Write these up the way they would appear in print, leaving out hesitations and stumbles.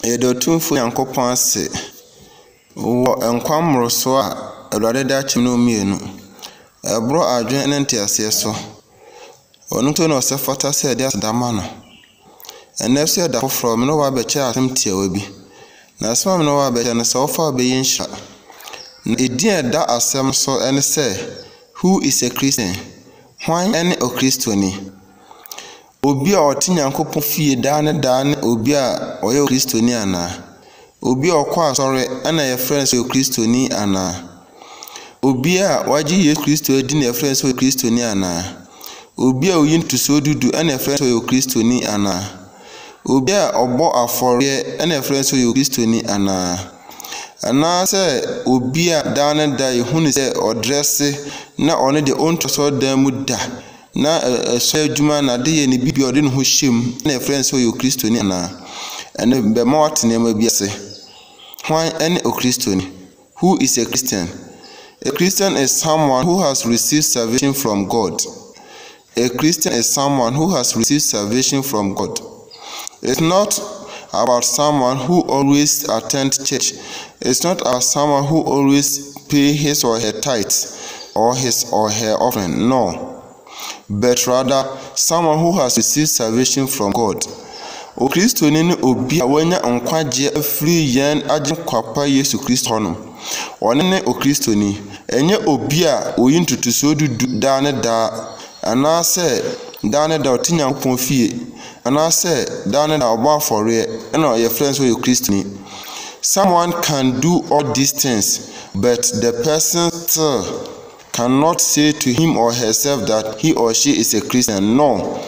Yedotumfo Yankopɔn ase wo enkwamro so a Awurade da kyem no mienu. Ebro adwen ne ntiase so. Onu to no se fata se de asdama no. Enefse da foforo me no wa be kya atem tiawa bi. Na asema me no wa be kya ne se ofa be yinhya. Edin da asem so ene se who is a Christian? Hwan ene o Kristoni? Obi a oti Nyankopɔn fie da ne obi a oye o Kristoni ana. Obi a okwa asore ana ye friends o Kristoni ana. Obi a waji Yesu Kristo edi na friends o Kristoni ana. Obi a oyin tuso dudu ana friends o Kristoni ana. Obi a obo afore ana friends o Kristoni ana. Ana se obi a da ehunu se odresse na one de ontoso dan mu da. Na so adwuma na de ye ne bibi ode no ho hyem na friends o Kristoni ana. Ene be ma watene ma bi ase. Why any o Kristoni? Who is a Christian? A Christian is someone who has received salvation from God. A Christian is someone who has received salvation from God. It's not about someone who always attends church. It's not about someone who always pays his or her tithes or his or her offering. No. But rather, someone who has received salvation from God. O Kristo ni obi a wanya nkwaje afiri yen agye kwapa Yesu Kristo hono. One ne o Kristo ni enye obi a oyintutuso dudu da ne da anase da ne da otinyankopon fie anase da ne da obo afore na your friends o Kristo ni. Someone can do all these things, but the person still cannot say to him or herself that he or she is a Christian. No.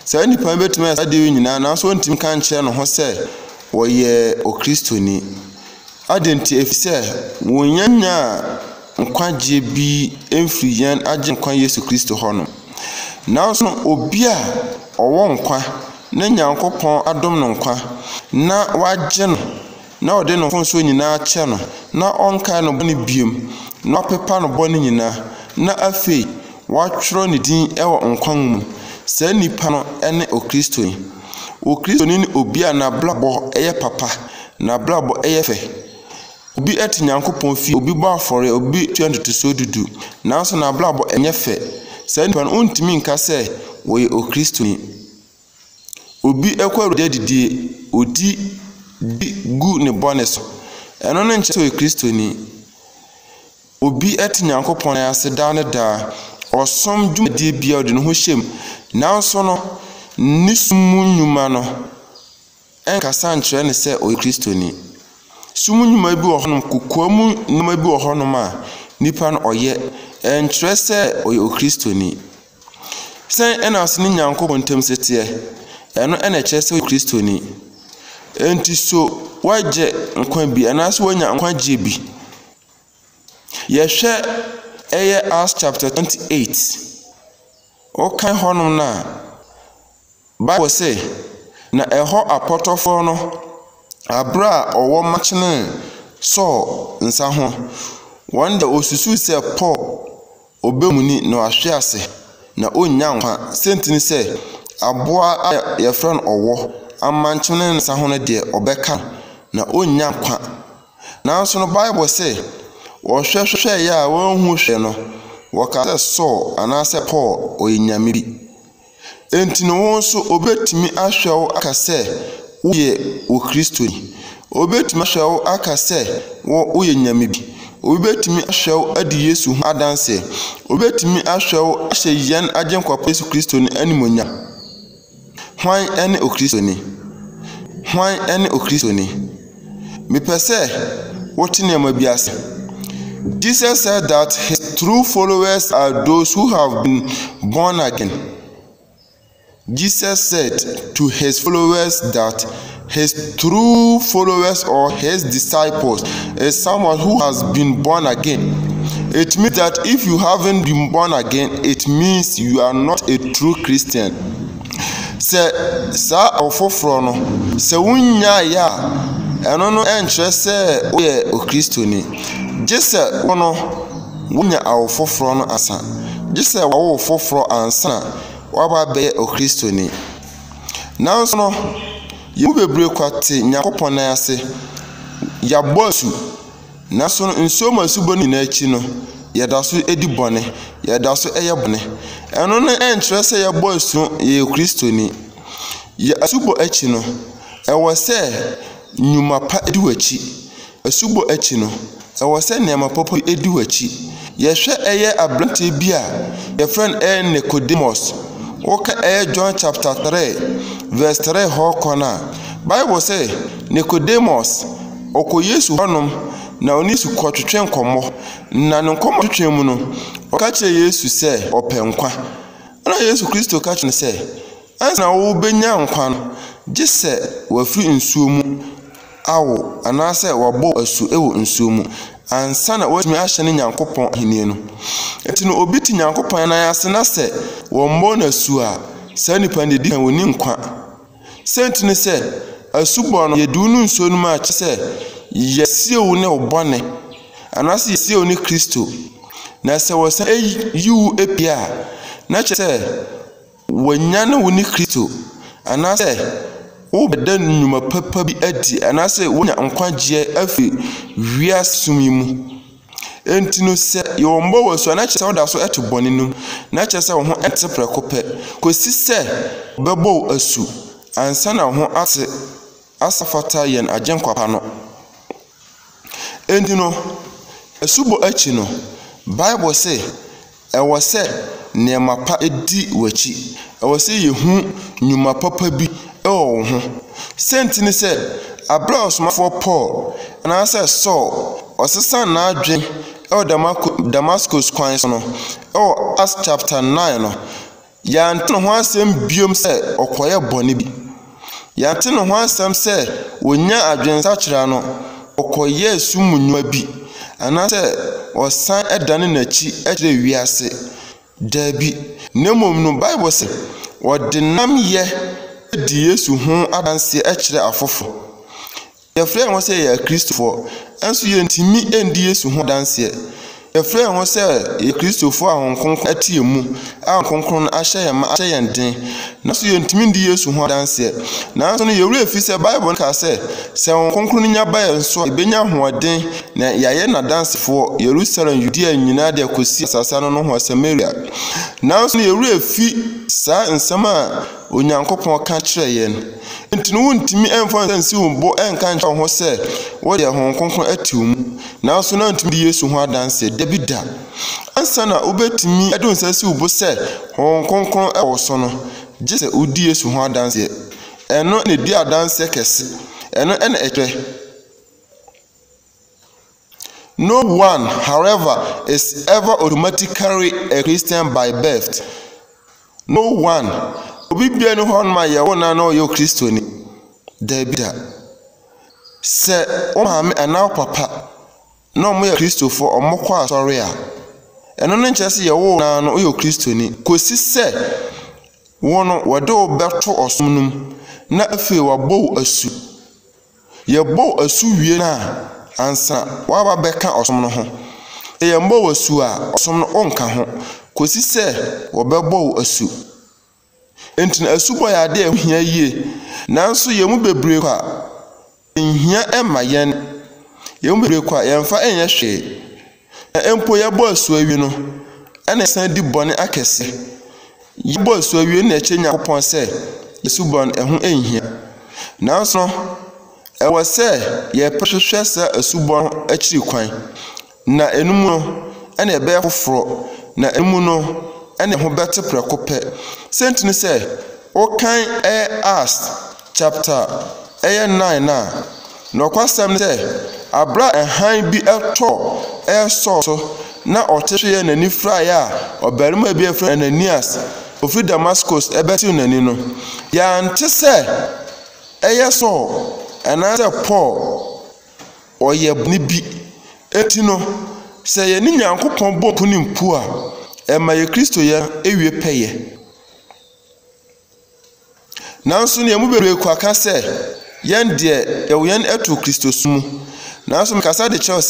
Say ni pa betuma ade nyina na so ntim kan kye no ho se wo ye o Kristoni. Adenti efise wonyanya nkwaje bi emfiri yan agye nkwan Yesu Kristo hono. Na so obi a owo nkwa na Nyankopɔn adom no nkwa na wagye no na ode no fonso nyina kye no na onka no bone biem na pepa no bone nyina na afei watworo ne din ewo nkwan mu. Se nipa no ene o Kristoni. O Kristoni ni obi a na blabo eye papa na blabo eye fe. Obi eti Nyankopɔn fi obi ba afore obi 20 so dudu na so na blabo enye fe. Se nipa no ontimi nka se wo ye o Kristoni. Obi ekwa didie odi gu ne bonus. Eno no nche o Kristoni. Obi eti Nyankopɔn ase da ne da osom dwumadi bia ode no ho hyem. Nanso no nisumu nyuma no enkasa nkyerɛ ne sɛ o Kristoni. Sumu nyuma bi wɔ honom kokoamu nyuma bi wɔ honom a nipa no ɔyɛ enkyerɛ sɛ o Kristoni. Sɛn ɛna asene Nyankopɔn ntam seteɛ ɛno ɛna kyerɛ sɛ o Kristoni. Enti so wagye nkwan bi anaso wanya nkwagye bi. Yɛhwɛ ɛyɛ Acts chapter 28. Okan honom na Bible say na eho apotofo no abra owo machine so nsa ho wanda osusu se Paul obemuni na ahwe ase na onya nkwa sentini se aboa ye friend owo amanchine nsa ho no de obeka na onya nkwa na so no Bible say wo hwehwehwe ya wo hu hwe no waka so anase Paul oyinyame bi enti no won so obetimi ahwew aka se wo ye o Kristoni. Obetimi ahwew aka se wo ye nyame bi. Obetimi ahwew adi Yesu hu adanse. Obetimi ahwew ahye yen agyenkwa Yesu Kristoni animonya. Hwan ene o Kristoni? Hwan ene o Kristoni? Me pese wotine ma bi ase. Jesus said that his true followers are those who have been born again. Jesus said to his followers that his true followers or his disciples is someone who has been born again. It means that if you haven't been born again, it means you are not a true Christian. Se sa ofofro no se wunya ya eno no enkyere se oye o Kristoni. Jese wono wunya awofofro no asa. Jese awofofro ansa waba be o Kristoni. Nanso no Yemu bebre kwate Nyankopon na ase. Yabɔ asu. Na so nsuo ma subo ni na achi no. Yɛda so edi bɔne. Yɛda so ɛyɛ bɔne. Ɛno no ɛnkyerɛ sɛ yɛbɔ asu yɛ Kristoni. Yɛ asubɔ achi no. Ɛwɔ sɛ nnwuma pa edi wachi. Asubɔ achi no. Ɛwɔ sɛ nneɛma papa edi wachi. Yɛhwɛ ɛyɛ abrante bi a yɛfrɛ no Nicodemus. Woka ɛyɛ John chapter 3 verse 3 hɔ kɔna. Bible say Nicodemus ɔkɔ Yesu hɔnom na oni su kɔtwetwe nkɔmmɔ. Na ne nkɔmmɔ twetwe mu no ɔka kyerɛ Yesu sɛ ɔpɛ nkwa. Na Yesu Kristo ka kyerɛ sɛ ansa wo benya nkwa no gye sɛ wafiri nsuo mu awo anaasɛ wabɔ asu ɛwɔ nsuo mu ansa na watumi ahyɛ ne Nyankopɔn ahenie no. Enti no obi ti Nyankopɔn na ase na sɛ wɔmmɔ na asu a saa nipa ne di kan woni nkwa. Senti ne sɛ asubɔ no yɛdu no nsuo no ma kyerɛ sɛ yɛsiew ne wobɔne anaasɛ yɛsiew ne Kristo. Na sɛ wɔsan yiwu epia na kyerɛ sɛ wɔnya ne wo ne Kristo anaasɛ wo bɛda nnwuma papa bi adi anaasɛ wonya nkwagye afi wiase sum yi mu. Enti no sɛ yɛwɔmbɔ wɔ so na kyerɛ sɛ woda so ɛto bɔne no na kyerɛ sɛ wo ho ɛte prɛko pɛ kosi sɛ bɛbɔ asu ansa na wo ho ate asafata yɛn agyenkwapa no. Enti no asubɔ achi no Bible say ɛwɔ sɛ nneɛma pa edi wachi. Ɛwɔ sɛ yehu nnwuma papa bi ɛwɔ wo ho. Senti ne sɛ abra osomafo Paul anaasɛ Saul ɔsesan na adwen ɛwɔ Damascus kwan so no ɛwɔ Acts chapter 9 no. Yɛante no ho asɛm biom sɛ ɔkɔyɛ bɔne bi. Yɛante no ho asɛm sɛ wonya adwensakyera no ɔkɔyɛ sumu nnwuma bi anaasɛ ɔsan ɛdane n'akyi ɛkyerɛ wiase. Dabi nemom no Bible sɛ wɔde nam yɛ di Yesu ho adanse ɛkyerɛ afofo. Yɛfrɛ wɔn sɛ yɛ Kristofo ɛnso yɛntimi ɛndi Yesu ho adanse. Yɛfrɛ wɔn sɛ yɛ Kristofo a honkonkron ɛte mu a honkonkron ahyɛ yɛn ma ahyɛ yɛn den. Nanso yɛntimi ndi Yesu ho adanse. Nanso no yɛwura fi sɛ Bible ka sɛ honkonkron nya ba yɛn so ebenya hoɔden na yɛayɛ nadansefo Yerusalem Judea nyinaa de akosi asasa no ho Samaria. Nanso no yɛwura fi saa nsɛm a Onyankopɔn ka kyerɛ yɛn. Enti no wontimi ɛmfa nsi wo bo ɛnka nkyɛ ho sɛ wo de honkonkron ati mu. Nanso na ntimi di Yesu ho adanse dabi da. Ansa na wobetimi ɛde nsa si wo bo sɛ honkonkron ɛwɔ so no gye sɛ wodi Yesu ho adanse. Ɛno ne di adanse kɛse. Ɛno ɛna ɛtwɛ. No one, however, is ever automatically a Christian by birth. No one. Obi bia no ho ma ye wo na na yo Kristoni. Dabi da. Sɛ wo maame ana papa na mo ye Kristofo omokɔ asɔre a. Ɛno no nkyɛ sɛ ye wo na no yo Kristoni. Kosi sɛ wo no wɔde wo bɛto ɔsom num na afei wabɔ asu. Ye bɔ asu wie na ansa waba bɛka ɔsom no ho. Ye mbɔ asu a ɔsom no onka ho. Kosi sɛ wɔbɛbɔ asu. Enti na asubɔ ya de ehia yie. Nanso yemu bebre kwa ehia ema yen. Yemu bebre kwa yemfa enye hwe. Na empo yɛbɔ asu awie no ɛna san di bɔne akɛse. Yɛbɔ asu awie na ɛkyɛ Nyankopɔn sɛ asubɔ no ɛho enhia. Nanso ɛwɔ sɛ yɛpɛhwehwɛ sɛ asubɔ no akyiri kwan. Na enum no ɛna ɛbɛyɛ foforo na emu no ɛne ho bɛte prɛko pɛ. Senti ne sɛ okan Acts chapter 9 na ɔkwasɛm ne sɛ abra ɛhan bi ɛtɔ ɛsɔ so na ɔtehwe yɛ n'ani frae a ɔbarima bi afrɛ Ananias ofiri Damascus ɛbɛtew n'ani no. Yɛante sɛ ɛyɛ Saul ɛnaasɛ Paul ɔyɛ bɔne bi. Enti no sɛ yɛne Nyankopɔn bɔ po ne mpu a ɛma yɛ Kristo yɛ ewie pɛyɛ. Nanso ne yɛmu bebre kwa ka sɛ yɛn deɛ yɛwo yɛn ɛto Kristo sum. Nanso mekasa de kyerɛw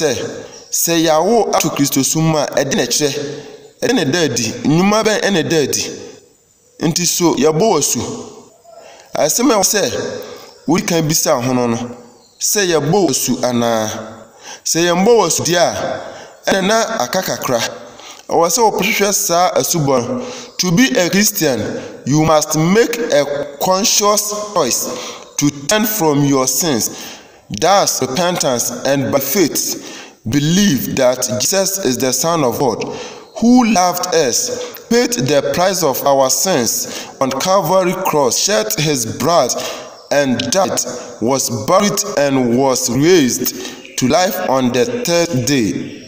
sɛ yɛawo ato Kristo sum a ɛde ne kyerɛ ɛde ne daadi nnwuma bɛn ɛne daadi. Nti so yɛbɔ wasu. Asɛm ɛwɔ sɛ we can be sa hono no say ye bo su ana say ye mbo su dia na akakakra o say opprehwe sa asubon. To be a Christian, you must make a conscious choice to turn from your sins. Thus, repentance, and by faith, believe that Jesus is the Son of God, who loved us, paid the price of our sins on Calvary cross, shed his blood, and died, was buried, and was raised to life on the third day.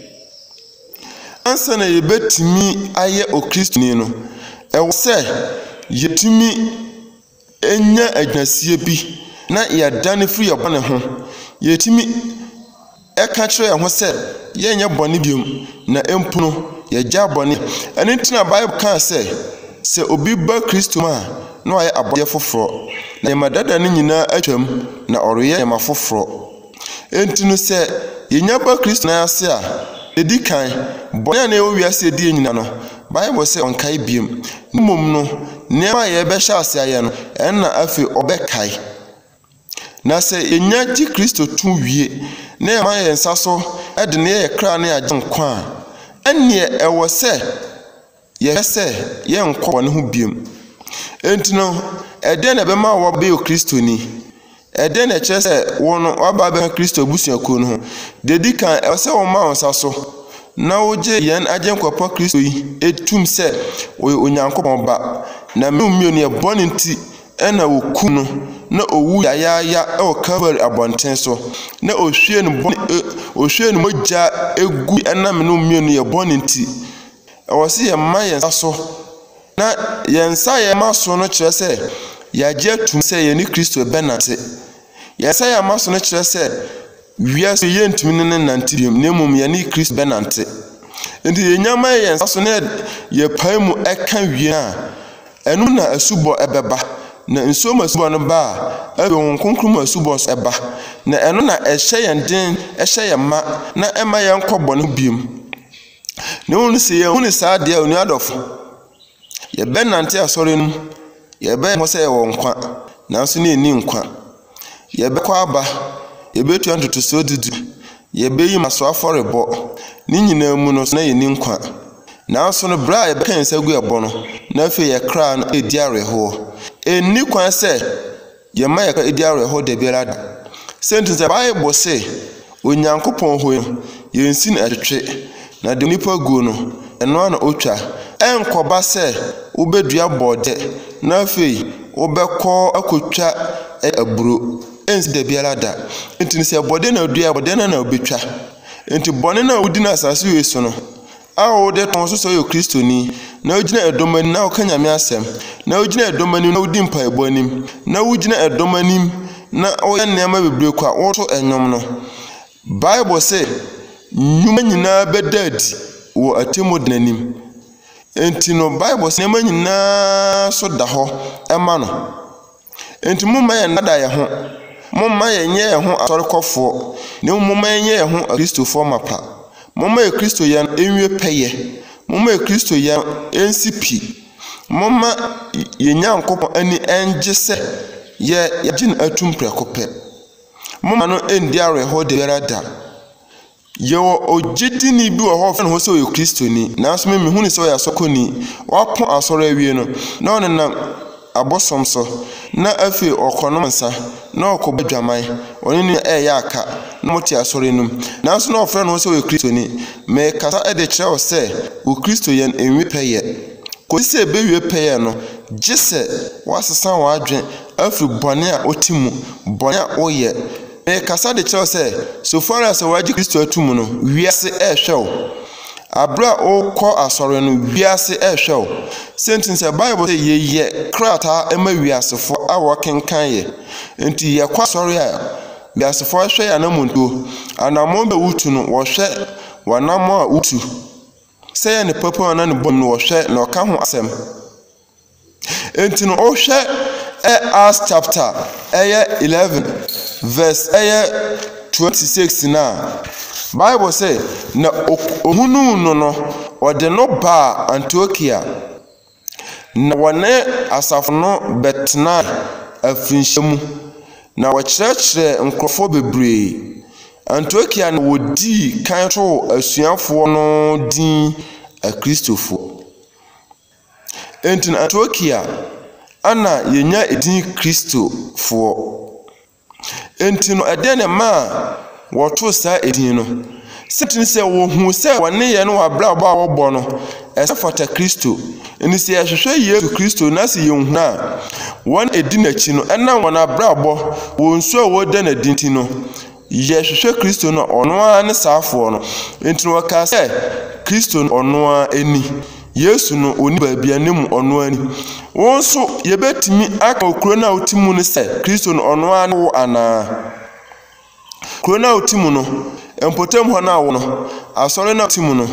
Ansa na yebetimi aye o Kristo ni no e say yetimi enya adwasie bi na ya dane free your bone ho yetimi e ka kire ho say ye nya bone biom na empuno ye gya bone ene ntina Bible kan say se obi ba Kristo ma na aye abode foforo na ye madada ne nyina atwam na oroye ye mafoforo entinu say ye nya ba Kristo na ase a edikan bone na ewi ase di nyina no Bible say onkai biem mum no nema ye be sha ase aye no enna afi obekai na se enya ji Kristo tu wie na ma ye nsaso ede ne ye kra na agye nkwa enne ewo se ye nkwa bone ho biem entino ede na be ma wo be o Kristo ni ede na kire se wo no waba be Kristo busuaku no dedikan e se wo ma nsaso na oje yen agye nkwa Kristo yi etum se onyankopon ba na mmie ne bone nti ena wokum no na owu ya e o Calvary abonten so na ohwie no moja egu ena me no mmie no ye bone nti e wo se ye ma ye so na ye nsa ye ma so no kire se ya je atum se ye ni Kristo benate ye nsa ye ma so no kire se wiase ye ntumi ne nante biom na mum ye ni Kristo benante ndi ye nyama ye nsa so na ye paimu eka wie a enu na asubo ebeba na nso masubo no ba ebe won konkrum asubo so eba na enu na ehye ye den ehye ye ma na ema ye nkobɔ no biem ne wonu se ye wonu sa de onu adofo ye benante asore no ye be mo se ye won kwa na so na eni nkwa ye be kwa aba ye betu antoto so dudu ye be yi maso aforebo ni nyina mu no so na ye ni nkwa na so no bra ye be kan sagu ebo no na afi ye kra no edi areho eni kwan se ye ma ye ka edi areho de biara sentence Bible say onyankopon ho ye nsi na etwe na de nipa guo no eno na otwa enkoba se obedua bode na afi obekọ akotwa aburo ensi de biara da enti se bode na dua bode na obetwa enti bone na odi na asase yeso no awo de ton so yo Kristo ni na ogina edomani na okanyame asem na ogina edomani na odi mpa ebonim na ogina edomanim na oya nneema bebre kwa woto enyom no Bible say nyuma nyina bedadi wo atemo dinanim enti no Bible say nyuma nyina so da ho ema no enti mumma ye nada ye ho mumma ye nye ye ho asorikofo ne mumma ye nye ye ho Kristofo mapa mumma ye Kristo yan enwie peye mumma ye Kristo yan NCP mumma ye nyankopon ani enje se ye yagin atum prekope mumma no endi areho de berada yo ogidini bi wo ho fen ho so ye Kristo ni na so me hunu so ya sokoni wapo asoro awie no na onena abosom so na afi okono nsa na okobadwaman oni ni eya aka na moti asore num na so na ofre no so we Kristo ni me kasa e de kire o se o Kristo yen enwi peye ko se be wi peye no gise wasesa wa adwen afi bone a otimu bone a oye me kasa de kire o se so far as wa ji Kristo atumu no wiase ehwew abra o ko asore no wiase ehwew sentence Bible say ye krata ema wiasefo awo kenkan ye enti ye kwa asore a wiasefo hwe ya na munto anamo be wutu no wo hwe wanamo a wutu say ne papa na ne bom no wo hwe na oka ho asem enti no o hwe Acts chapter 11 verse 26 na Bible say na ohunu no ode no ba Antiochia na wone asafo no betna afinhyemu na wɔkyerɛkyerɛ nkrɔfo bebree. Antiokia na wodi kan to asuafo no din akristofo. Entin Antiokia ana yenya edin kristofo. Entin no ɛdɛ ne ma wɔto saa edin no. Setin sɛ wohu sɛ wɔne yɛ no wabra ba wɔbɔ no ɛsɛ fata Kristo. Eni sɛ yɛhwehwɛ Yesu Kristo na sɛ yɛhu na wɔn edi n'akyi no ɛna wɔn abrabɔ wɔn nso a wɔda n'adin ti no yɛhwehwɛ Kristo no ɔno a ne saafo no. Enti no wɔka sɛ Kristo no ɔno a eni Yesu no oni baabi anim ɔno ani. Wɔn nso yɛbɛtumi aka okuro na otimu no sɛ Kristo no ɔno a ne wo ana. Kuro na otimu no empotem ho na wo no asɔre na otimu no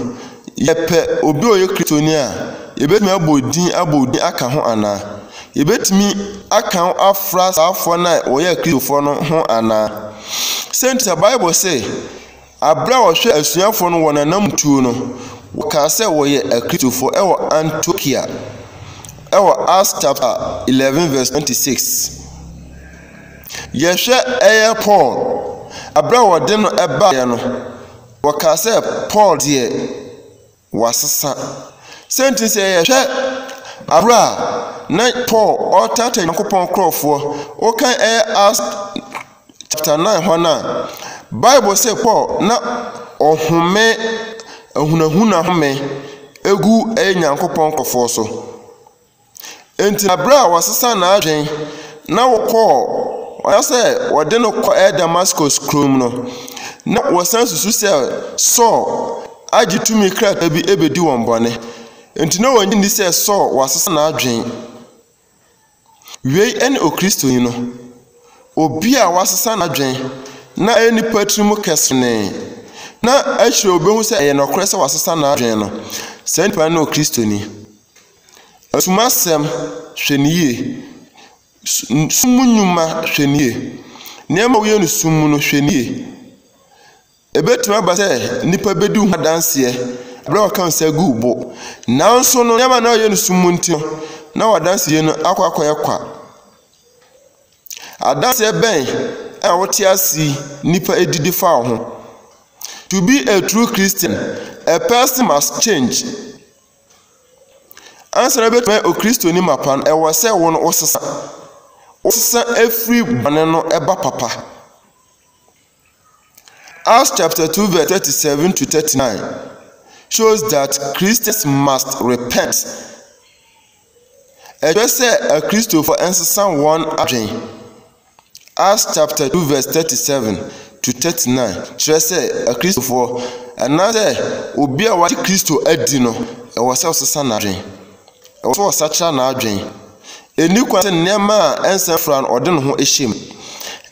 yɛpɛ obi oyɛ Kristoni a yɛbɛtumi abɔdin aka ho ana. Yɛbɛtumi aka ho afra saafo na wɔyɛ Kristofo no ho ana. Sɛnti Bible say abra wɔhwɛ asuafo no wɔ nanam tuo no wɔka sɛ wɔyɛ Kristofo ɛwɔ Antiokia ɛwɔ Acts chapter 11 verse 26. Yɛhwɛ ɛyɛ Paul abra wɔde no ɛba yɛ no wɔka sɛ Paul deɛ wasesa. Sɛnti sɛ yɛhwɛ abra na Paul ɔtata Nyankopɔn krɔfoɔ wɔka ɛyɛ Acts chapter 9 hɔ na Bible say Paul na ɔhome ahunahuna home egu ɛyɛ Nyankopɔn krɔfoɔ so. Enti abra wasesa na adwen na wɔkɔ ɔyɛ wɔde no kɔ Damascus krom no na wɔsan susu sɛ Saul agitumi krata bi ebedi wɔn bɔne. Enti na wɔn ni sɛ Saul wasesa na adwen. Wei ɛne Okristoni no obi a wasesa na adwen na ɛni patrimu kɛsene na ahyire obehu sɛ ɛyɛ nɔkorɛ sɛ wasesa na adwen no sɛ nipa na Okristoni. Asumasɛm hwɛ ne yie. Sumunyuma hwɛ ne yie. Nneɛma woyɛ no sumu no hwɛ ne yie. Ebetumi aba sɛ nipa bedi ho adanseɛ abra wɔka sɛ gu bo. Nanso no nneɛma na woyɛ no sumu nti no na wadanseɛ no akɔyɛ kwa. Adanseɛ bɛn a wote asi nipa edidi fa wo ho. To be a true Christian, a person must change. Answer betumi Okristoni mapan ɛwɔ sɛ wo no osesa every bane no eba papa. Acts chapter 2 verse 37 to 39 shows that Christians must repent. Ɛkyerɛ sɛ a Christopher ensesa one adwen. Acts chapter 2 verse 37 to 39 kyerɛ sɛ a Christopher another obi a wati Kristo adi no ɛwɔ sɛ osesa na adwen. Ɛwɔ sɛ osakyera na adwen. Eni kwa sɛ nneɛma a ensa fra no ɔde no ho ehyem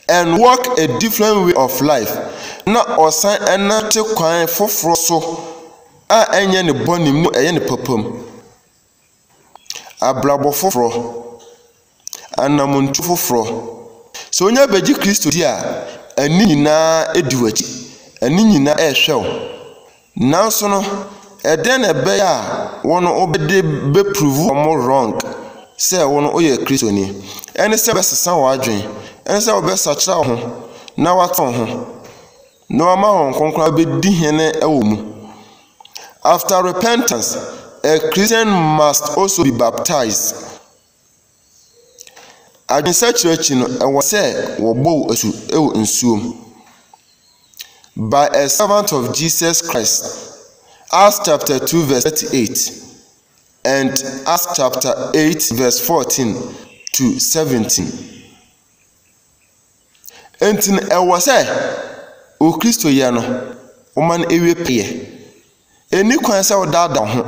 and walk a different way of life. Na osan enate kwan foforo so a enye ne bonim no ɛyɛ ne papam. Abrabo foforo anamuntu foforo. So onya begi Kristo di a ani nyina edi wachi. Ani nyina ɛhwɛw. Nanso no ɛden na ɛbɛyɛ a wɔn obede be prove omo wrong. Sɛ wɔn oyɛ Kristoni. Ɛne sɛ bɛsesa wɔ adwen. Ɛne sɛ wɔbɛsakyera ho na watɔn ho. Na wama wɔn konkra bedi hene ɛwɔ mu. After repentance, a Christian must also be baptized. Adwensakyerɛkyi no ɛwɔ sɛ wɔbɔ asu ɛwɔ nsuom. By a servant of Jesus Christ. Acts chapter 2 verse 38 and Acts chapter 8 verse 14 to 17. Entin ɛwɔ sɛ Okristo yɛ no woman ewie pɛ. Eni kwan sɛ wodada ho.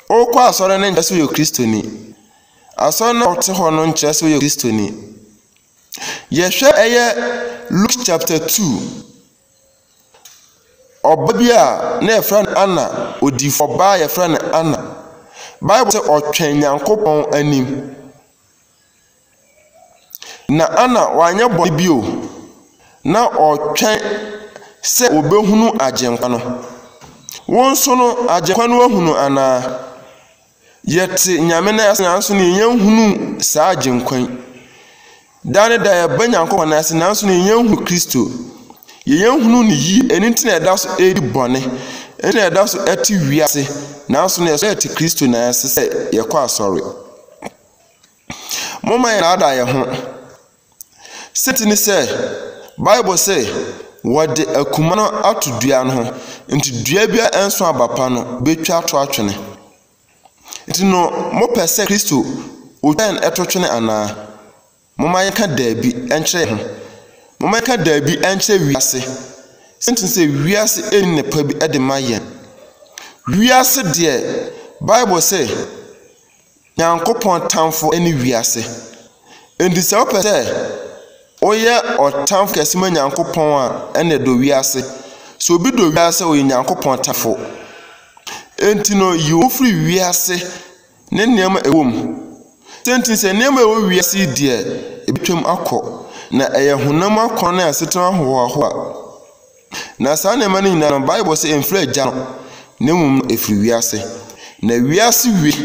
Okɔ asɔre ne nkyɛ sɛ yɛ Kristoni. Asɔre na wote hɔ no nkyɛ sɛ yɛ Kristoni. Yɛhwɛ ɛyɛ Luke chapter 2. Ɔba bi a na yɛfrɛ no Anna, odifo ba yɛfrɛ no Anna. Bible sɛ ɔtwɛn Nyankopɔn anim. Na Anna wanyɛ bɔne bio. Na ɔtwɛn sɛ obehunu agyenkwa no. Wɔn so no agyenkwa no ahunu ana. Yɛte Nyame na yɛsɛ nso ne yɛnhunu saa agyenkwa. dane da ya banyanko na ase nanso ne yenhu Kristo yenhu ne yi enti na da so edi bone enti na da so ati wiase nanso ne so ati Kristo na ase se ye kwa asori moma ya da ye ho setini se Bible say wode akuma no atodua no ho enti dua bia enso abapa no betwa ato atwene enti no mo pese Kristo o ten etotwene ana moma yeka daabi enkyere ho moma yeka daabi enkyere wiase senti se wiase eni ne pa bi ede maye wiase de Bible say Nyankopon tamfo eni wiase enti se opese oye otamfo kesima Nyankopon a ene do wiase so obi do wiase o Nyankopon tamfo enti no yofri wiase ne nneema ewom senti se nneema ewo wiase die ebetwem akọ na eye honam akọ na asetan hoho na sa nneema ni na Bible say emfra agya no nemum efri wiase na wiase wi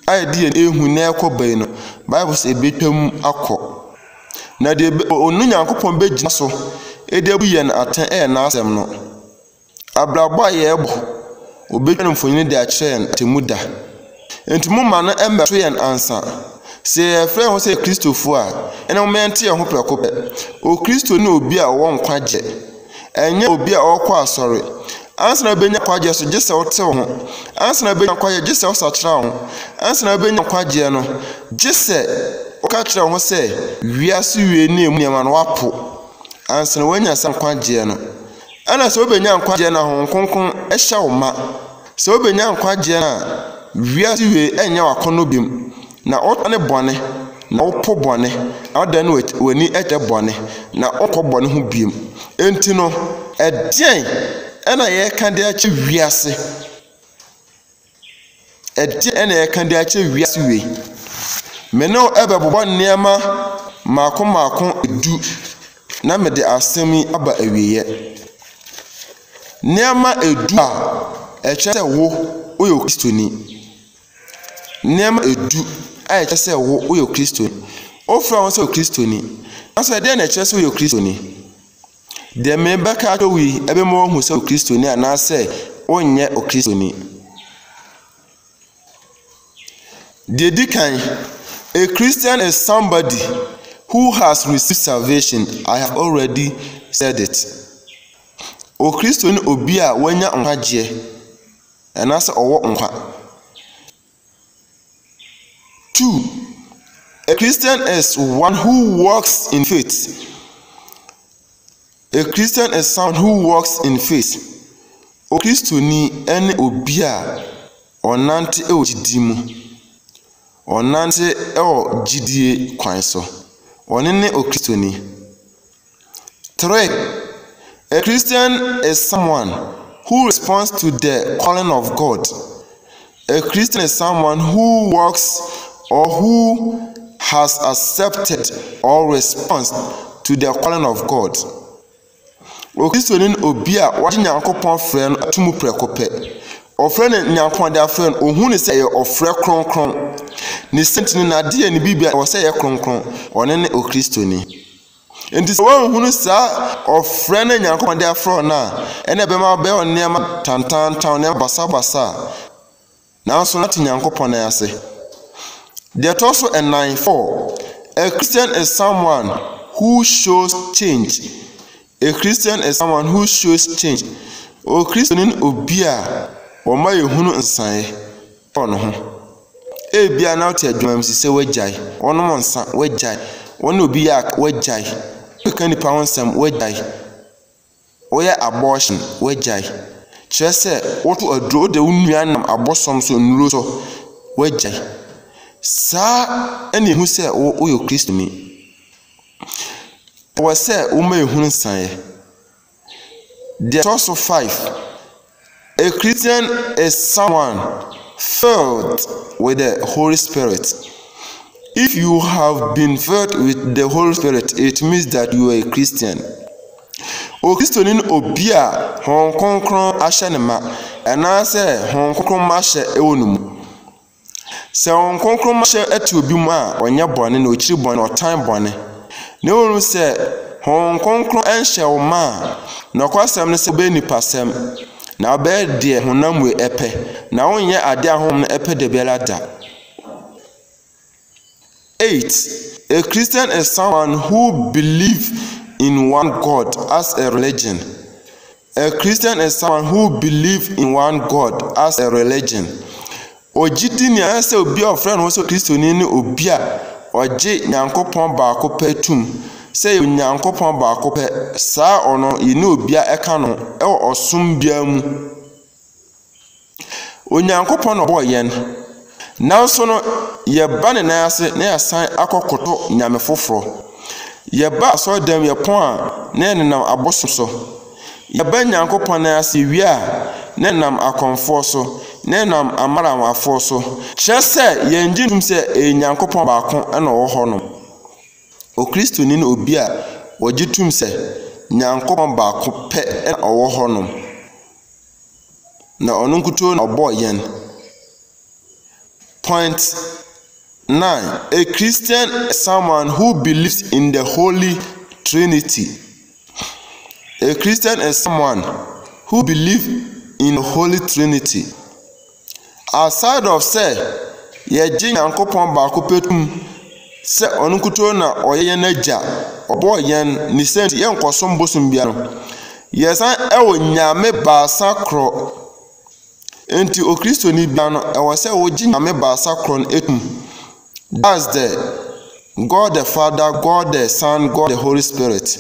ayedi ehu na ekọbai no Bible say ebetwem akọ na de onu Nyankopon begina so edebu ye na atan na asem no abrabo ye ebo obetwem mfonyi de akyen temuda enti mumma no embeto ye ansa se frɛ ho se Kristofo a ene mo mente ye ho prekope o Kristo ne obi a wo nkwaje enye obi a okọ asori ansana benya kwaje so gese wote ho ansana benya kwaje gese osachira ho ansana benya kwaje no gese oka kira ho se wiase wie ne emu nyama no wapo ansana wanya san kwaje no ana se obenya kwaje na ho nkonkon ehya wo ma se obenya kwaje na wiase wie enya wakono bim na otane bone na opo bone adan wani eje bone na okọ bone ho biem enti no edien ena ye kan de ache wiase edien ena ye kan de ache wiase we meno ebe bobo nneema maako edu na me de asemi aba awiye nneema edu a eche se wo oyo Kristoni nneema edu a eche se wo oyo Kristoni ofra won se o Kristoni aso de na eche se oyo Kristoni de me baka to wi ebe mo hu se o Kristoni ana se onye o Kristoni de dikan a Christian is somebody who has received salvation. I have already said it. O Kristoni obi a wanya nkwaje ana se owo nkwa. 2. A Christian is one who walks in faith. A Christian is someone who walks in faith. O Kristoni ene obi a onante e ogidi mu. Onante e o gidie kwan so. Onene o Kristoni. 3. A Christian is someone who responds to the calling of God. A Christian is someone who walks or who has accepted or responds to the calling of God. O Kristoni obi a wadi Nyankopon frɛ no atumu prekope. Ofrɛ ne Nyankopon da frɛ no ohun ne sɛ yɛ ofrɛ kronkron. Ne sentini na de ne bibia o sɛ yɛ kronkron. Ɔne ne o Kristoni. Enti sɛ wɔn hunu saa ofrɛ ne Nyankopon da frɛ na ɛna bɛma bɛ on nneɛma tantantan ne basa na nso na te Nyankopon na ase. There also a 9:4. A Christian is someone who shows change. A Christian is someone who shows change. O Kristoni obi a o ma yehunu nsan ono ho. E bia na ote adwuma msi se wajai. Ono mo nsan wajai. Ono obi a wajai. Ka nipa wonsam wajai. Oya abortion wajai. Kyerɛ sɛ woto aduro de wunua nam abosom so nuro so wajai. Sa ene hu sɛ wo yo Kristoni. Was say uma ehunu nsan. There also 5. A Christian is someone filled with the Holy Spirit. If you have been filled with the Holy Spirit, it means that you are a Christian. O Kristoni obi a hon konkron ahye ne ma, ana se hon konkron ma hye ewonum. Se hon konkron ma hye ati obi mu a onye bone na ochiri bone otan bone. ne wonu se hon konkron enhye wo ma na kwasem ne se be nipasem na obe de honam we epe na wonye ade ahom no epe de belada. 8. A Christian is someone who believes in one God as a religion. A Christian is someone who believes in one God as a religion. Ojidi ni ase obi a friend wo so Kristoni ni obi a oje Nyankopon ba ko petum say Nyankopon ba ko pe sa ono yini obi a eka no e osom bia mu. Onyankopon no boyen nanso no ye ba ne na ase na ya san akokoto nyame foforo. Ye ba so dem ye pon a na nenam abosom so. Ye ba Nyankopon na ase wi a na nenam akonfo so. Nenam amara wafo so chese ye nginum se Nyankopon ba ko na wo ho no. O Kristoni na obi a wogitum se Nyankopon ba ko pe na wo ho no. Na onu nkuto na obo yen. Point 9. A Christian is someone who believes in the Holy Trinity. A Christian is someone who believes in the Holy Trinity. Aside of say ye ji Nyankopon ba ko petum se onu nkuto na oye na ja obo yen ni sent ye nkosom bosum bia no. Yesan ewo nyame ba sakro enti o Kristoni bia no ewo se wo ji nyame ba sakro etum. That's the God the Father, God the Son, God the Holy Spirit.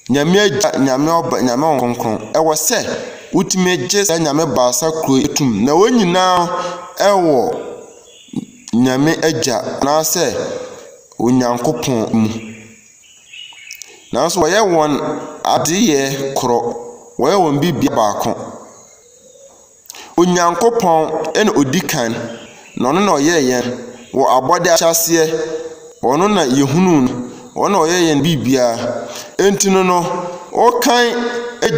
Nyame oba nyame onkonkron ewo se utime je nyame ba sakro etum na wonyina ewo nyame agya na se Onyankopon mu. Na so ye won adeye kro we won bibia baako. Onyankopon ene odikan na ono na oye yen wo abode achase ono na yehunu ono oye yen bibia entino no o kan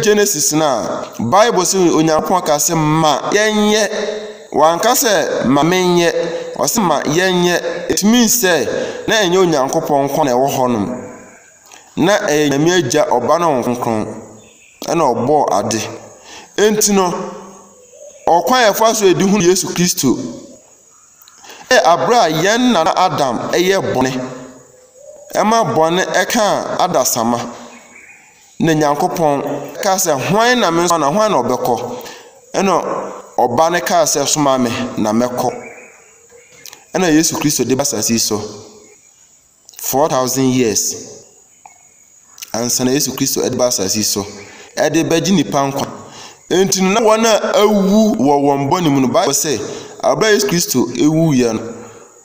Genesis na Bible say Onyankopon ka se ma yenye wanka se ma menye o se ma yenye. It means say na enye Onyankopon ko na ewo honum na nyame agya oba na onkonkron na obo ade entino okwan efa so edi hu Yesu Kristo abra yen na Adam eye bone ema bone eka adasama na Nyankopon ka se hwan na me so na hwan na obekọ eno oba ne ka se soma me na mekọ ena Yesu Kristo de basasi so 4000 years ansa na Yesu Kristo de basasi so e de baji nipa nkwa enti na wona awu wo won boni mu no Bible say abra Yesu Kristo ewu ye no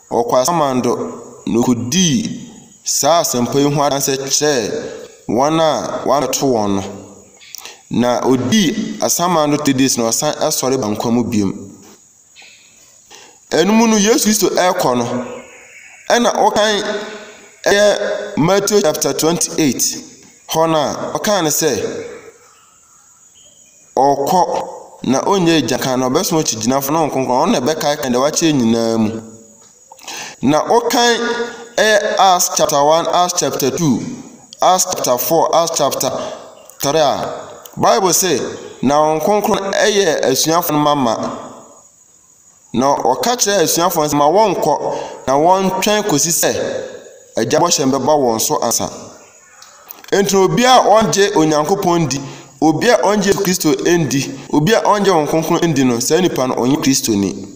okwasamando no kodi sa sempa hu adanse che wana to won na odi asamando tedis no san asore bankwamu biem enmu no Yesu Kristo ekọ no ena okan Matthew chapter 28 hona okan say okọ na onye jakan na obeso chigina fo na nkonkon on na beka kan da wache nyina mu na okan Acts chapter 1 Acts chapter 2 Acts chapter 4 Acts chapter 3 Bible say na nkonkon asuafo mama na okachire asuafo ma wonko na won twen kosi se ajabo shembe ba won so ansa entro obi a onje Onyankopon di obi a onje Kristo endi obi a onje nkonkon endi no sa nipa no onye Kristo ni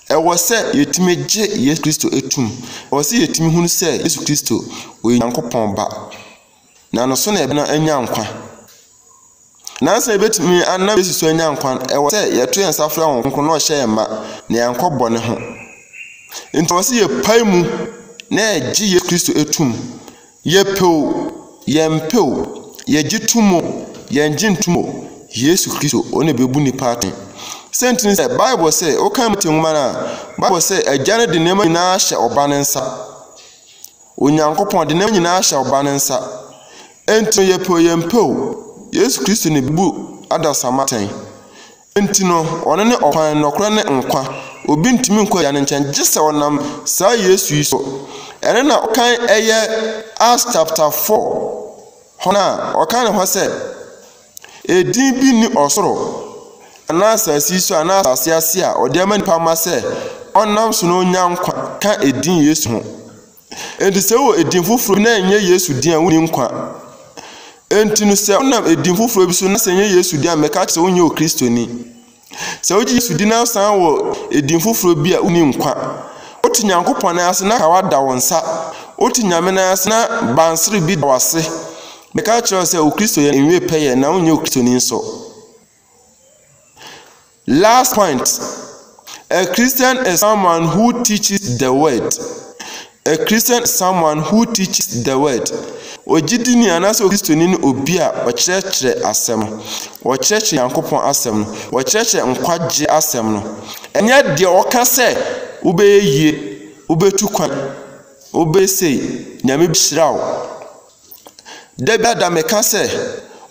ewo se yetime je Yesu Kristo etum ewo se yetime hunu se Yesu Kristo Onyankopon ba na no so na ebe na anya nkwa na se betimi anna Yesu so anya nkwa ewo se yeto ensafra nkonkon no hye ma na yankobɔ ne ho enti wo se ye paimu na eji Yesu Kristo etum ye pew yempew ye gitumo ye ngintumo Yesu Kristo one bebu ni paten sentence say Bible say o kan mti nwuma na Bible say agya de nema nyina hye oba ne nsa Onyankopon de nema nyina hye oba ne nsa enti ye pew yempew Yesu Kristo ne bebu adasamaten enti no one ne okwan nokra ne nkwa obi ntimi nkwa ya ne nchen gise onam sa Yesu yi so ene na okan eye Acts chapter 4 hona okan ho se edin bi ni osoro na asasi so na asase a ode amani pama se onam so no nyankwa ka edin Yesu ho enti se wo edin fufuru na enye Yesu din a woni nkwa enti no se onam edin fufuru bi so na se enye Yesu din a meka se wonye o Kristoni se wo Yesu din na san wo edin fufuru bi a woni nkwa oti nyankopon na ase na ka wada wonsa oti nyame na ase na bansere bi dawase meka che se o Kristo ye enwe peye na wonye o Kristoni nso. Last point, a Christian is someone who teaches the word. A Christian is someone who teaches the word. Ojidi ni anaso Kristoni ni obi a okyerɛkyerɛ asɛm. Okyerɛkyerɛ Nyankopɔn asɛm. Okyerɛkyerɛ nkwagye asɛm no. Ɛnyɛ de ɔka sɛ wobɛyie, wobɛtu kwan, wobɛsei, nyame bishiraw. Debia da meka sɛ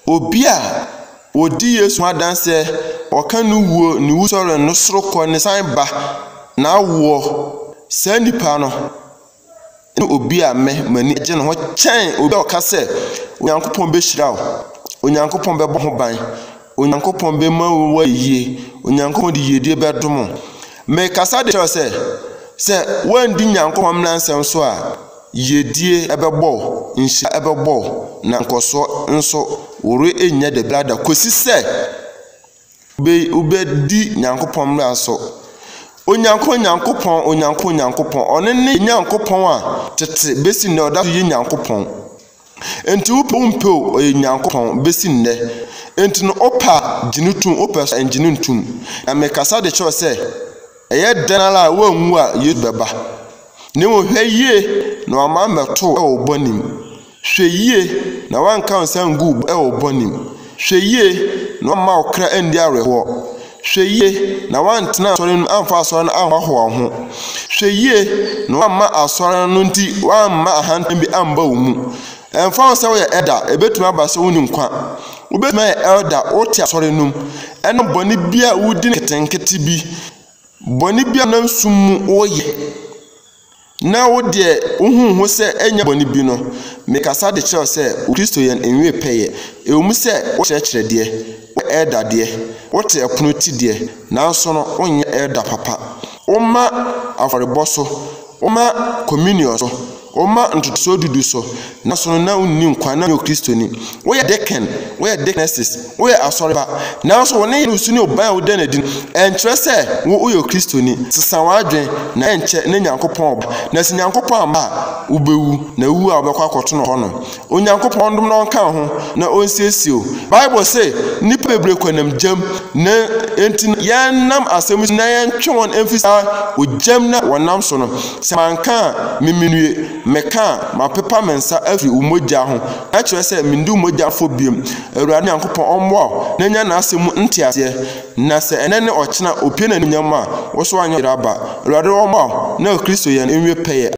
obi a odi Yesu adanse oka nu wuo ni wusoro no sorokɔ ne san ba na wo sa nipa no obi a me mani gye no ho kyɛn obi oka sɛ Onyankopɔn be hyira wo, Onyankopɔn be bɔ ho ban, Onyankopɔn be ma wo yie, Onyankopɔn de yedie be dom me kasa de sɛ wandi Nyankopɔn mlansɛm so a yedie ebebɔ nhia ebebɔ na nkoso nso wore enya de blada kosi sɛ ube di Nyankopɔn mla so Onyankopɔn one ne Nyankopɔn a tete besi ne oda yi Nyankopɔn enti upompo Nyankopɔn besi ne enti no opa ginutum opa enginutum na me kasa de cho sɛ eye denala wa nwu a Yesu beba ne wo hweye na ama meto e obonim hweye na wanka nsan gu e obonim hweye na ma okra andi areho hweye na wantena asore no amfa asore no ahwaho ho hweye na ma asore no nti wamma ahantan bi amba wo mu emfa so ye eda ebetuma abase woni nkwa obetuma elda oti asore no eno boni bia wudi ketenkete bi boni bia na nsum oye na wo de ohunhu se enya boni bi no me kasa de kyerɛ sɛ Kristo yɛn enwe pɛyɛ ewum sɛ wo kyerɛkyerɛ de wo ɛda de wo te ɛpono ti de nanso no onye ɛda papa oma afarebɔ so oma communion so oma ntutuso dudu so nanso no na unni nkwa na Kristo ni wo yɛ deacon wo yɛ deaconesses wo yɛ asoreba nanso wo ne usu ne oban wo dan adin ɛnkyerɛ sɛ wo yɛ Kristo ni sesan wadwen na ɛnkyɛ ne Nyankopɔn oba na si Nyankopɔn amba ubewu na wu a obekwa akoto no hono Onyankopɔn dom na onka ho na onsiesio Bible say nipa ebre kwanam jam na enti yanam asɛm na yɛntwe won emfisa ogyam na wonam so no sɛ manka miminue meka mapepa mensa afri umogya ho na kyerɛ sɛ mindu umogya fo biem Awurade Nyankopɔn ɔmmoa na nya na asɛm ntiase na sɛ ene ne ɔkyena opie na nyam a wo so anyo raba Awurade ɔmmoa na Kristo yɛn enwe pɛyɛ